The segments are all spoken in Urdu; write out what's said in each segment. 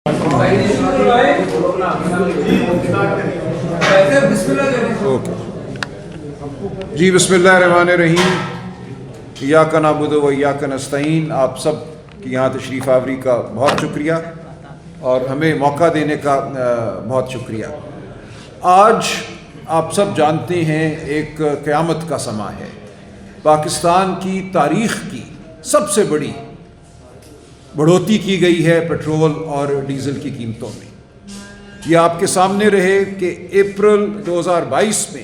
جی بسم اللہ الرحمن الرحیم، ایاک نعبد و ایاک نستعین۔ آپ سب کی یہاں تشریف آوری کا بہت شکریہ اور ہمیں موقع دینے کا بہت شکریہ۔ آج آپ سب جانتے ہیں ایک قیامت کا سماں ہے، پاکستان کی تاریخ کی سب سے بڑی بڑھوتری کی گئی ہے پیٹرول اور ڈیزل کی قیمتوں میں۔ یہ آپ کے سامنے رہے کہ اپریل 2022 میں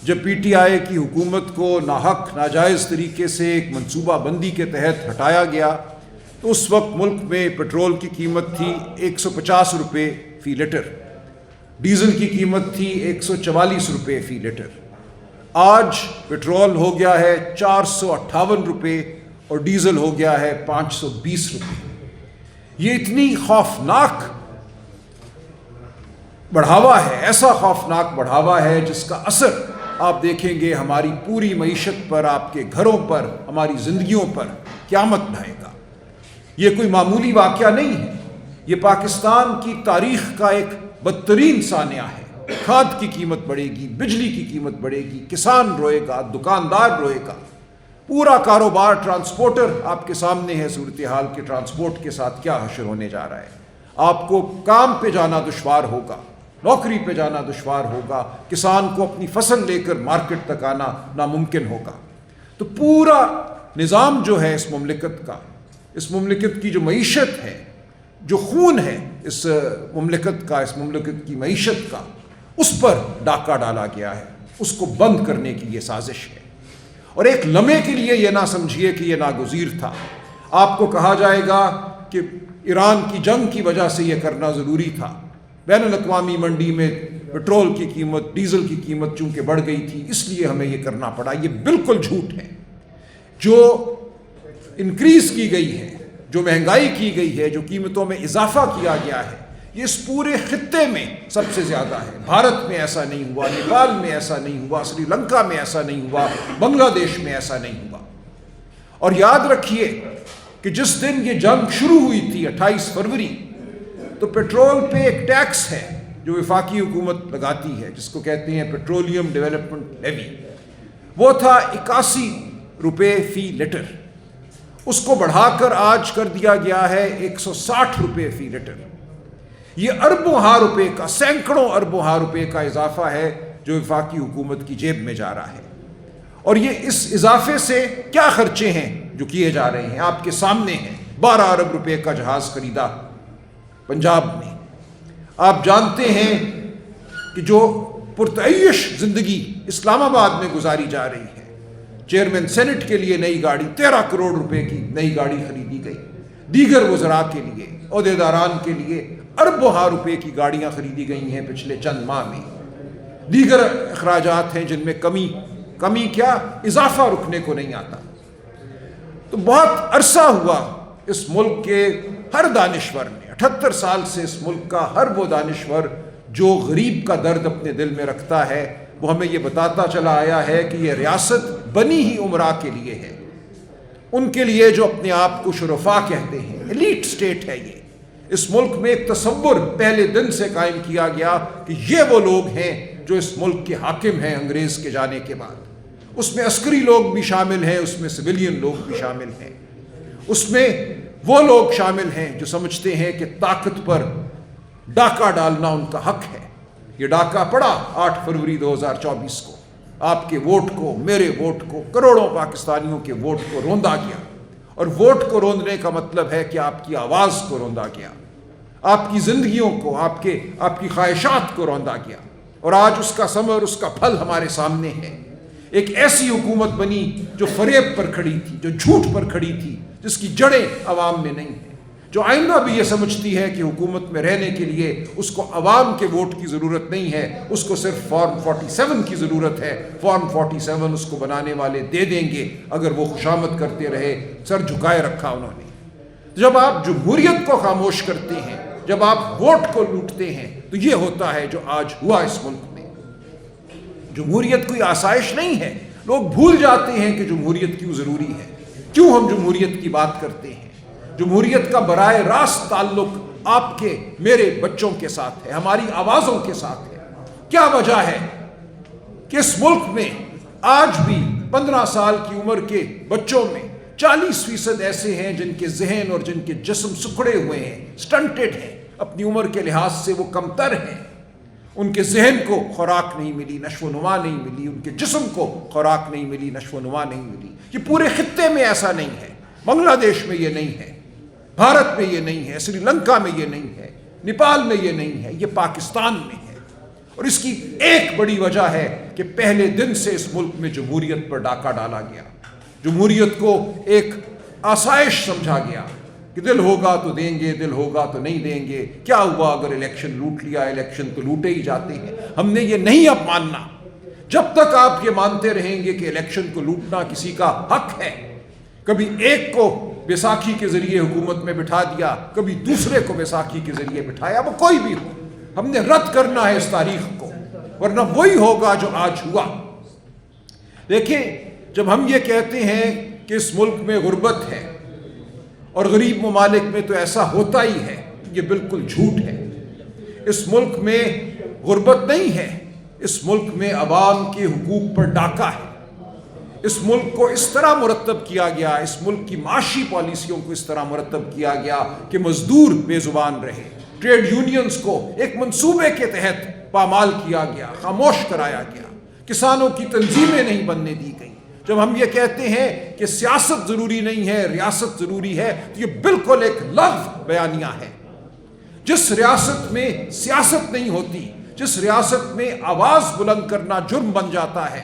جب پی ٹی آئی کی حکومت کو ناحق ناجائز طریقے سے ایک منصوبہ بندی کے تحت ہٹایا گیا تو اس وقت ملک میں پیٹرول کی قیمت تھی 150 روپے فی لیٹر، ڈیزل کی قیمت تھی 144 روپے فی لیٹر۔ آج پیٹرول ہو گیا ہے 458 روپے اور ڈیزل ہو گیا ہے 520 روپے۔ یہ اتنی خوفناک بڑھاوا ہے، ایسا خوفناک بڑھاوا ہے جس کا اثر آپ دیکھیں گے ہماری پوری معیشت پر، آپ کے گھروں پر، ہماری زندگیوں پر قیامت ڈھائے گا۔ یہ کوئی معمولی واقعہ نہیں ہے، یہ پاکستان کی تاریخ کا ایک بدترین سانحہ ہے۔ کھاد کی قیمت بڑھے گی، بجلی کی قیمت بڑھے گی، کسان روئے گا، دکاندار روئے گا، پورا کاروبار، ٹرانسپورٹر آپ کے سامنے ہے صورتحال کہ ٹرانسپورٹ کے ساتھ کیا حشر ہونے جا رہا ہے۔ آپ کو کام پہ جانا دشوار ہوگا، نوکری پہ جانا دشوار ہوگا، کسان کو اپنی فصل لے کر مارکیٹ تک آنا ناممکن ہوگا۔ تو پورا نظام جو ہے اس مملکت کا، اس مملکت کی جو معیشت ہے، جو خون ہے اس مملکت کا، اس مملکت کی معیشت کا، اس پر ڈاکہ ڈالا گیا ہے۔ اس کو بند کرنے کی یہ سازش ہے، اور ایک لمحے کے لیے یہ نہ سمجھیے کہ یہ ناگزیر تھا۔ آپ کو کہا جائے گا کہ ایران کی جنگ کی وجہ سے یہ کرنا ضروری تھا، بین الاقوامی منڈی میں پیٹرول کی قیمت، ڈیزل کی قیمت چونکہ بڑھ گئی تھی اس لیے ہمیں یہ کرنا پڑا۔ یہ بالکل جھوٹ ہے۔ جو انکریز کی گئی ہے، جو مہنگائی کی گئی ہے، جو قیمتوں میں اضافہ کیا گیا ہے، یہ اس پورے خطے میں سب سے زیادہ ہے۔ بھارت میں ایسا نہیں ہوا، نیپال میں ایسا نہیں ہوا، سری لنکا میں ایسا نہیں ہوا، بنگلہ دیش میں ایسا نہیں ہوا۔ اور یاد رکھیے کہ جس دن یہ جنگ شروع ہوئی تھی 28 فروری، تو پیٹرول پہ ایک ٹیکس ہے جو وفاقی حکومت لگاتی ہے، جس کو کہتے ہیں پیٹرولیم ڈیولپمنٹ لیوی، وہ تھا 81 روپے فی لیٹر۔ اس کو بڑھا کر آج کر دیا گیا ہے 160 روپے فی لیٹر۔ یہ اربوں ہاں روپے کا، سینکڑوں اربوں ہاں روپے کا اضافہ ہے جو وفاقی حکومت کی جیب میں جا رہا ہے۔ اور یہ اس اضافے سے کیا خرچے ہیں جو کیے جا رہے ہیں آپ کے سامنے ہیں۔ 12 ارب روپے کا جہاز خریدا پنجاب میں۔ آپ جانتے ہیں کہ جو پرتعیش زندگی اسلام آباد میں گزاری جا رہی ہے، چیئرمین سینٹ کے لیے نئی گاڑی، 13 کروڑ روپے کی نئی گاڑی خریدی گئی، دیگر وزراء کے لیے، عہدیداران کے لیے اربوں ہاں روپے کی گاڑیاں خریدی گئی ہیں پچھلے چند ماہ میں۔ دیگر اخراجات ہیں جن میں کمی کیا، اضافہ رکنے کو نہیں آتا۔ تو بہت عرصہ ہوا اس ملک کے ہر دانشور نے، 78 سال سے اس ملک کا ہر وہ دانشور جو غریب کا درد اپنے دل میں رکھتا ہے، وہ ہمیں یہ بتاتا چلا آیا ہے کہ یہ ریاست بنی ہی عمرا کے لیے ہے، ان کے لیے جو اپنے آپ کو شرفاء کہتے ہیں، ایلیٹ سٹیٹ ہے یہ۔ اس ملک میں ایک تصور پہلے دن سے قائم کیا گیا کہ یہ وہ لوگ ہیں جو اس ملک کے حاکم ہیں انگریز کے جانے کے بعد۔ اس میں عسکری لوگ بھی شامل ہیں، اس میں سویلین لوگ بھی شامل ہیں، اس میں وہ لوگ شامل ہیں جو سمجھتے ہیں کہ طاقت پر ڈاکہ ڈالنا ان کا حق ہے۔ یہ ڈاکہ پڑا 8 فروری 2024 کو، آپ کے ووٹ کو، میرے ووٹ کو، کروڑوں پاکستانیوں کے ووٹ کو روندا گیا۔ اور ووٹ کو روندنے کا مطلب ہے کہ آپ کی آواز کو روندا گیا، آپ کی زندگیوں کو، آپ کی خواہشات کو روندا گیا۔ اور آج اس کا ثمر، اس کا پھل ہمارے سامنے ہے۔ ایک ایسی حکومت بنی جو فریب پر کھڑی تھی، جو جھوٹ پر کھڑی تھی، جس کی جڑیں عوام میں نہیں ہیں، جو آئندہ بھی یہ سمجھتی ہے کہ حکومت میں رہنے کے لیے اس کو عوام کے ووٹ کی ضرورت نہیں ہے، اس کو صرف فارم 47 کی ضرورت ہے۔ فارم 47 اس کو بنانے والے دے دیں گے اگر وہ خوشامد کرتے رہے، سر جھکائے رکھا انہوں نے۔ جب آپ جمہوریت کو خاموش کرتے ہیں، جب آپ ووٹ کو لوٹتے ہیں، تو یہ ہوتا ہے جو آج ہوا اس ملک میں۔ جمہوریت کوئی آسائش نہیں ہے۔ لوگ بھول جاتے ہیں کہ جمہوریت کیوں ضروری ہے، کیوں ہم جمہوریت کی بات کرتے ہیں۔ جمہوریت کا براہ راست تعلق آپ کے میرے بچوں کے ساتھ ہے، ہماری آوازوں کے ساتھ ہے۔ کیا وجہ ہے کہ اس ملک میں آج بھی 15 سال کی عمر کے بچوں میں 40% ایسے ہیں جن کے ذہن اور جن کے جسم سکڑے ہوئے ہیں، سٹنٹڈ ہیں، اپنی عمر کے لحاظ سے وہ کمتر ہیں، ان کے ذہن کو خوراک نہیں ملی، نشو و نما نہیں ملی، ان کے جسم کو خوراک نہیں ملی، نشو و نما نہیں ملی۔ یہ پورے خطے میں ایسا نہیں ہے، بنگلہ دیش میں یہ نہیں ہے، بھارت میں یہ نہیں ہے، سری لنکا میں یہ نہیں ہے، نیپال میں یہ نہیں ہے، یہ پاکستان میں ہے۔ اور اس کی ایک بڑی وجہ ہے کہ پہلے دن سے اس ملک میں جمہوریت پر ڈاکہ ڈالا گیا، جمہوریت کو ایک آسائش سمجھا گیا کہ دل ہوگا تو دیں گے، دل ہوگا تو نہیں دیں گے، کیا ہوا اگر الیکشن لوٹ لیا، الیکشن تو لوٹے ہی جاتے ہیں۔ ہم نے یہ نہیں اب ماننا، جب تک آپ یہ مانتے رہیں گے کہ الیکشن کو لوٹنا کسی کا حق ہے، کبھی ایک کو بیساکھی کے ذریعے حکومت میں بٹھا دیا، کبھی دوسرے کو بیساکھی کے ذریعے بٹھایا، وہ کوئی بھی ہو، ہم نے رد کرنا ہے اس تاریخ کو، ورنہ وہی ہوگا جو آج ہوا۔ دیکھیں، جب ہم یہ کہتے ہیں کہ اس ملک میں غربت ہے اور غریب ممالک میں تو ایسا ہوتا ہی ہے، یہ بالکل جھوٹ ہے۔ اس ملک میں غربت نہیں ہے، اس ملک میں عوام کے حقوق پر ڈاکہ ہے۔ اس ملک کو اس طرح مرتب کیا گیا، اس ملک کی معاشی پالیسیوں کو اس طرح مرتب کیا گیا کہ مزدور بے زبان رہے، ٹریڈ یونینز کو ایک منصوبے کے تحت پامال کیا گیا، خاموش کرایا گیا، کسانوں کی تنظیمیں نہیں بننے دی گئیں۔ جب ہم یہ کہتے ہیں کہ سیاست ضروری نہیں ہے، ریاست ضروری ہے، تو یہ بالکل ایک لغو بیانیہ ہے۔ جس ریاست میں سیاست نہیں ہوتی، جس ریاست میں آواز بلند کرنا جرم بن جاتا ہے،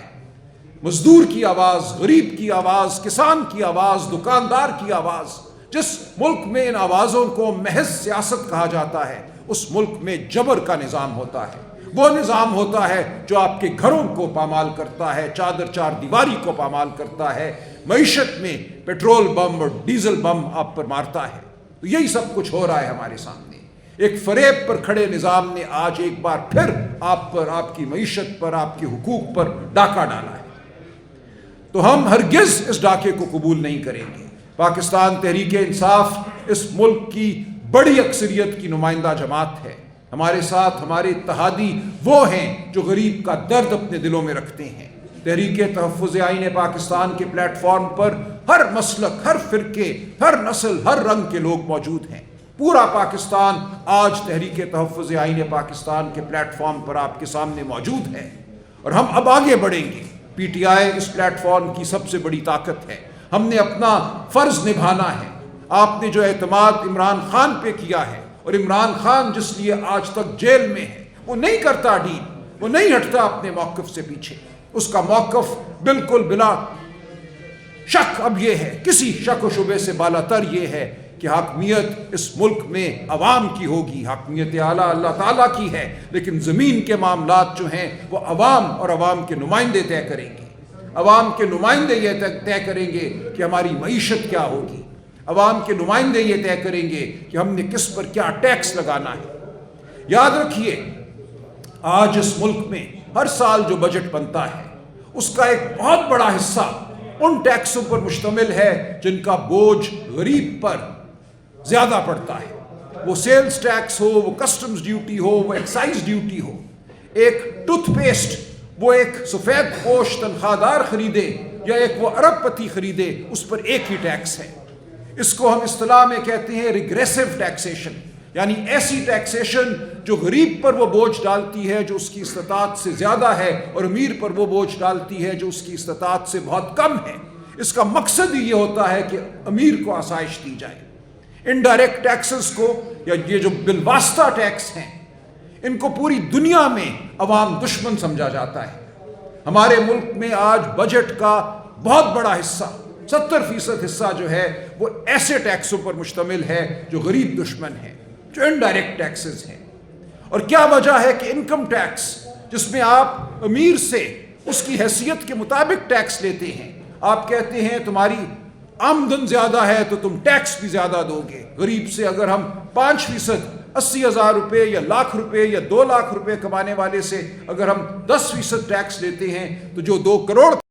مزدور کی آواز، غریب کی آواز، کسان کی آواز، دکاندار کی آواز، جس ملک میں ان آوازوں کو محض سیاست کہا جاتا ہے، اس ملک میں جبر کا نظام ہوتا ہے۔ وہ نظام ہوتا ہے جو آپ کے گھروں کو پامال کرتا ہے، چادر چار دیواری کو پامال کرتا ہے، معیشت میں پیٹرول بم اور ڈیزل بم آپ پر مارتا ہے۔ تو یہی سب کچھ ہو رہا ہے ہمارے سامنے۔ ایک فریب پر کھڑے نظام نے آج ایک بار پھر آپ پر، آپ کی معیشت پر، آپ کے حقوق پر ڈاکہ ڈالا ہے۔ تو ہم ہرگز اس ڈاکے کو قبول نہیں کریں گے۔ پاکستان تحریک انصاف اس ملک کی بڑی اکثریت کی نمائندہ جماعت ہے۔ ہمارے ساتھ ہمارے اتحادی وہ ہیں جو غریب کا درد اپنے دلوں میں رکھتے ہیں۔ تحریک تحفظ آئین پاکستان کے پلیٹ فارم پر ہر مسلک، ہر فرقے، ہر نسل، ہر رنگ کے لوگ موجود ہیں۔ پورا پاکستان آج تحریک تحفظ آئین پاکستان کے پلیٹ فارم پر آپ کے سامنے موجود ہے، اور ہم اب آگے بڑھیں گے۔ پی ٹی آئی اس پلیٹ فارم کی سب سے بڑی طاقت ہے۔ ہم نے اپنا فرض نبھانا ہے۔ آپ نے جو اعتماد عمران خان پہ کیا ہے، اور عمران خان جس لیے آج تک جیل میں ہے، وہ نہیں کرتا ڈیل، وہ نہیں ہٹتا اپنے موقف سے پیچھے۔ اس کا موقف بالکل بلا شک اب یہ ہے، کسی شک و شبے سے بالا تر یہ ہے کہ حاکمیت اس ملک میں عوام کی ہوگی، حاکمیت اعلیٰ اللہ تعالیٰ کی ہے، لیکن زمین کے معاملات جو ہیں وہ عوام اور عوام کے نمائندے طے کریں گے۔ عوام کے نمائندے یہ طے کریں گے کہ ہماری معیشت کیا ہوگی، عوام کے نمائندے یہ طے کریں گے کہ ہم نے کس پر کیا ٹیکس لگانا ہے۔ یاد رکھیے، آج اس ملک میں ہر سال جو بجٹ بنتا ہے، اس کا ایک بہت بڑا حصہ ان ٹیکسوں پر مشتمل ہے جن کا بوجھ غریب پر زیادہ پڑتا ہے۔ وہ سیلز ٹیکس ہو، وہ کسٹمز ڈیوٹی ہو، وہ ایکسائز ڈیوٹی ہو۔ ایک ٹوتھ پیسٹ وہ ایک سفید پوش تنخواہ دار خریدے یا ایک وہ ارب پتی خریدے، اس پر ایک ہی ٹیکس ہے۔ اس کو ہم اصطلاح میں کہتے ہیں ریگریسو ٹیکسیشن، یعنی ایسی ٹیکسیشن جو غریب پر وہ بوجھ ڈالتی ہے جو اس کی استطاعت سے زیادہ ہے، اور امیر پر وہ بوجھ ڈالتی ہے جو اس کی استطاعت سے بہت کم ہے۔ اس کا مقصد ہی یہ ہوتا ہے کہ امیر کو آسائش دی جائے۔ انڈائریکٹ ٹیکسز کو، یا یہ جو بالواسطہ ٹیکس ہیں، ان کو پوری دنیا میں عوام دشمن سمجھا جاتا ہے۔ ہمارے ملک میں آج بجٹ کا بہت بڑا حصہ، 70% حصہ جو ہے وہ ایسے ٹیکسوں پر مشتمل ہے جو غریب دشمن ہیں، جو انڈائریکٹ ٹیکسز ہیں۔ اور کیا وجہ ہے کہ انکم ٹیکس، جس میں آپ امیر سے اس کی حیثیت کے مطابق ٹیکس لیتے ہیں، آپ کہتے ہیں تمہاری آمدن زیادہ ہے تو تم ٹیکس بھی زیادہ دو گے۔ غریب سے اگر ہم 5%، 80,000 روپے یا لاکھ روپے یا 2 لاکھ روپے کمانے والے سے اگر ہم 10% ٹیکس لیتے ہیں، تو جو 2 کروڑ